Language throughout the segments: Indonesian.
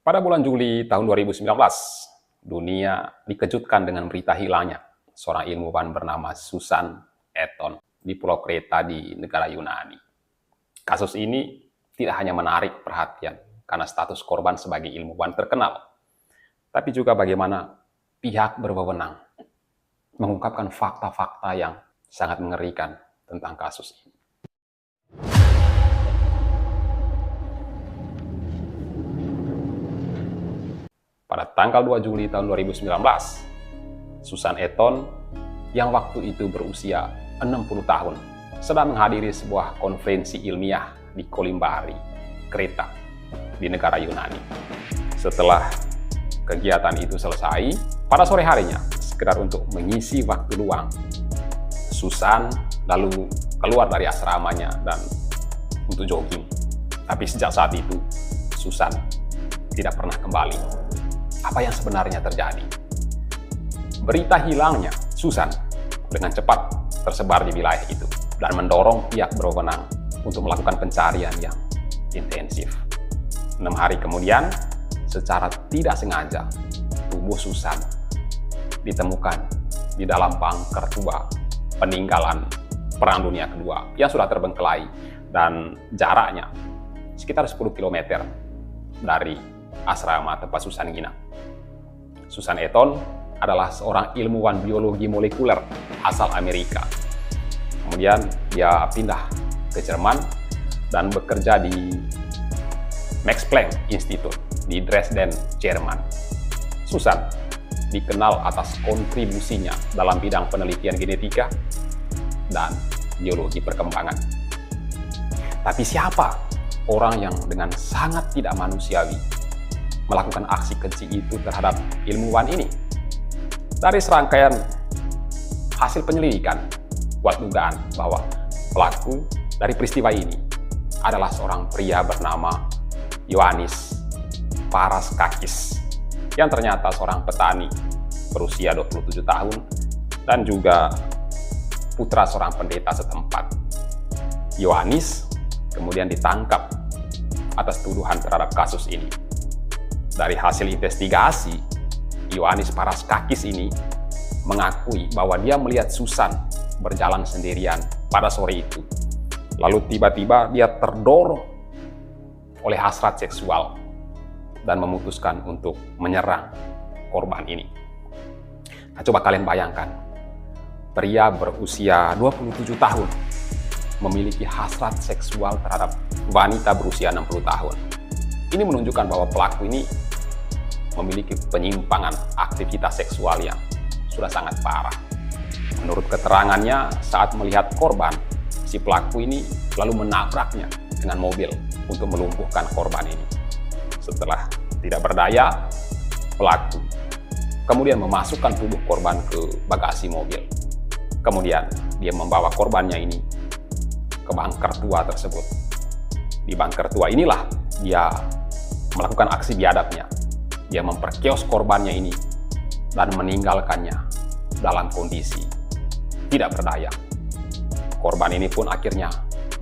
Pada bulan Juli tahun 2019, dunia dikejutkan dengan berita hilangnya seorang ilmuwan bernama Susan Eaton di Pulau Kreta di negara Yunani. Kasus ini tidak hanya menarik perhatian karena status korban sebagai ilmuwan terkenal, tapi juga bagaimana pihak berwenang mengungkapkan fakta-fakta yang sangat mengerikan tentang kasus ini. Pada tanggal 2 Juli tahun 2019, Susan Eaton yang waktu itu berusia 60 tahun sedang menghadiri sebuah konferensi ilmiah di Kolimbari, Kreta, di negara Yunani. Setelah kegiatan itu selesai, pada sore harinya, sekedar untuk mengisi waktu luang, Susan lalu keluar dari asramanya dan untuk jogging. Tapi sejak saat itu, Susan tidak pernah kembali. Apa yang sebenarnya terjadi? Berita hilangnya Susan dengan cepat tersebar di wilayah itu dan mendorong pihak berwenang untuk melakukan pencarian yang intensif. 6 hari kemudian, secara tidak sengaja, tubuh Susan ditemukan di dalam bunker tua peninggalan Perang Dunia Kedua yang sudah terbengkelai dan jaraknya sekitar 10 km dari asrama tempat Susan nginap. Susan Eaton adalah seorang ilmuwan biologi molekuler asal Amerika. Kemudian dia pindah ke Jerman dan bekerja di Max Planck Institute di Dresden, Jerman. Susan dikenal atas kontribusinya dalam bidang penelitian genetika dan biologi perkembangan. Tapi siapa orang yang dengan sangat tidak manusiawi melakukan aksi keji itu terhadap ilmuwan ini? Dari serangkaian hasil penyelidikan, kuat dugaan bahwa pelaku dari peristiwa ini adalah seorang pria bernama Ioannis Paraskakis, yang ternyata seorang petani berusia 27 tahun dan juga putra seorang pendeta setempat. Ioannis kemudian ditangkap atas tuduhan terhadap kasus ini. Dari hasil investigasi, Ioannis Paraskakis ini mengakui bahwa dia melihat Susan berjalan sendirian pada sore itu. Lalu tiba-tiba dia terdorong oleh hasrat seksual dan memutuskan untuk menyerang korban ini. Nah, coba kalian bayangkan, pria berusia 27 tahun memiliki hasrat seksual terhadap wanita berusia 60 tahun. Ini menunjukkan bahwa pelaku ini memiliki penyimpangan aktivitas seksual yang sudah sangat parah. Menurut keterangannya, saat melihat korban, si pelaku ini lalu menabraknya dengan mobil untuk melumpuhkan korban ini. Setelah tidak berdaya, pelaku kemudian memasukkan tubuh korban ke bagasi mobil. Kemudian dia membawa korbannya ini ke bunker tua tersebut. Di bunker tua inilah dia melakukan aksi biadabnya. Dia memperkios korbannya ini dan meninggalkannya dalam kondisi tidak berdaya. Korban ini pun akhirnya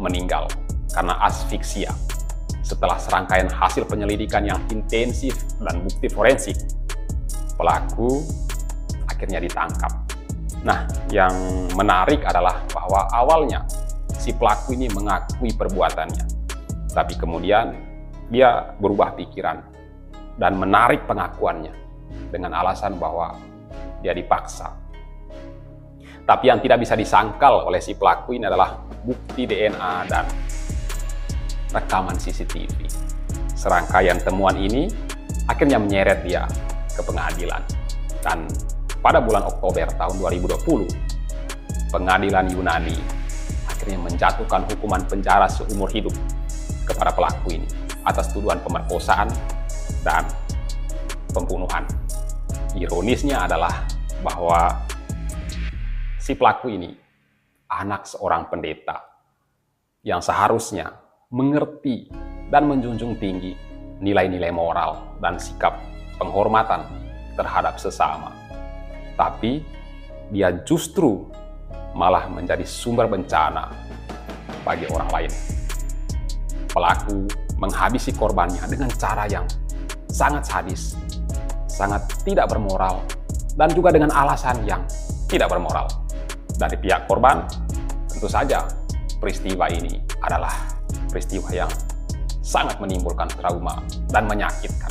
meninggal karena asfiksia. Setelah serangkaian hasil penyelidikan yang intensif dan bukti forensik, pelaku akhirnya ditangkap. Nah, yang menarik adalah bahwa awalnya si pelaku ini mengakui perbuatannya, tapi kemudian dia berubah pikiran dan menarik pengakuannya dengan alasan bahwa dia dipaksa. Tapi yang tidak bisa disangkal oleh si pelaku ini adalah bukti DNA dan rekaman CCTV. Serangkaian temuan ini akhirnya menyeret dia ke pengadilan. Dan pada bulan Oktober tahun 2020, pengadilan Yunani akhirnya menjatuhkan hukuman penjara seumur hidup kepada pelaku ini atas tuduhan pemerkosaan dan pembunuhan. Ironisnya adalah bahwa si pelaku ini anak seorang pendeta yang seharusnya mengerti dan menjunjung tinggi nilai-nilai moral dan sikap penghormatan terhadap sesama. Tapi dia justru malah menjadi sumber bencana bagi orang lain. Pelaku menghabisi korbannya dengan cara yang sangat sadis, sangat tidak bermoral, dan juga dengan alasan yang tidak bermoral. Dari pihak korban, tentu saja peristiwa ini adalah peristiwa yang sangat menimbulkan trauma dan menyakitkan.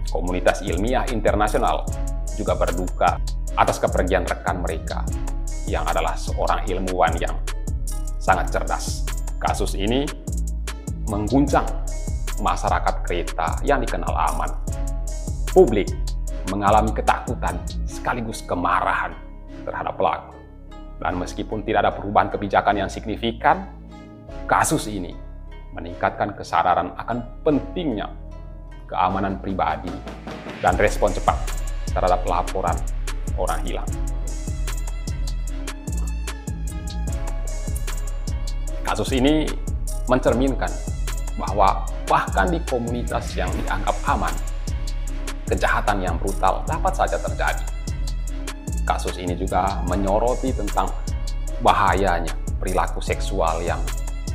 Komunitas ilmiah internasional juga berduka atas kepergian rekan mereka yang adalah seorang ilmuwan yang sangat cerdas. Kasus ini mengguncang masyarakat Kreta yang dikenal aman. Publik mengalami ketakutan sekaligus kemarahan terhadap pelaku. Dan meskipun tidak ada perubahan kebijakan yang signifikan, kasus ini meningkatkan kesadaran akan pentingnya keamanan pribadi dan respon cepat terhadap laporan orang hilang. Kasus ini mencerminkan bahwa bahkan di komunitas yang dianggap aman, kejahatan yang brutal dapat saja terjadi. Kasus ini juga menyoroti tentang bahayanya perilaku seksual yang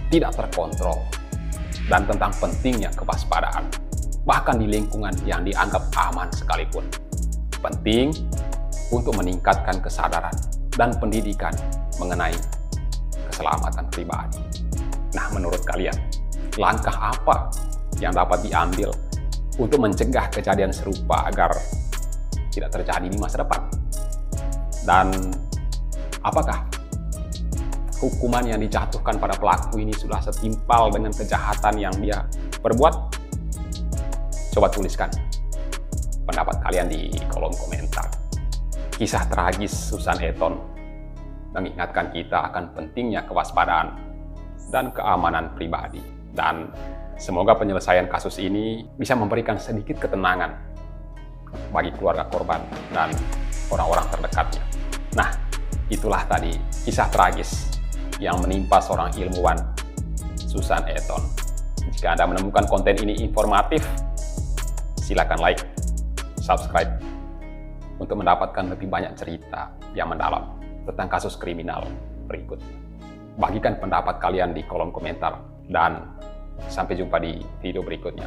tidak terkontrol dan tentang pentingnya kewaspadaan, bahkan di lingkungan yang dianggap aman sekalipun. Penting untuk meningkatkan kesadaran dan pendidikan mengenai keselamatan pribadi. Nah, menurut kalian, langkah apa yang dapat diambil untuk mencegah kejadian serupa agar tidak terjadi di masa depan? Dan apakah hukuman yang dijatuhkan pada pelaku ini sudah setimpal dengan kejahatan yang dia perbuat? Coba tuliskan pendapat kalian di kolom komentar. Kisah tragis Susan Eaton mengingatkan kita akan pentingnya kewaspadaan dan keamanan pribadi. Dan semoga penyelesaian kasus ini bisa memberikan sedikit ketenangan bagi keluarga korban dan orang-orang terdekatnya. Nah, itulah tadi kisah tragis yang menimpa seorang ilmuwan, Susan Eaton. Jika Anda menemukan konten ini informatif, silakan like, subscribe, untuk mendapatkan lebih banyak cerita yang mendalam tentang kasus kriminal berikut. Bagikan pendapat kalian di kolom komentar, dan sampai jumpa di video berikutnya.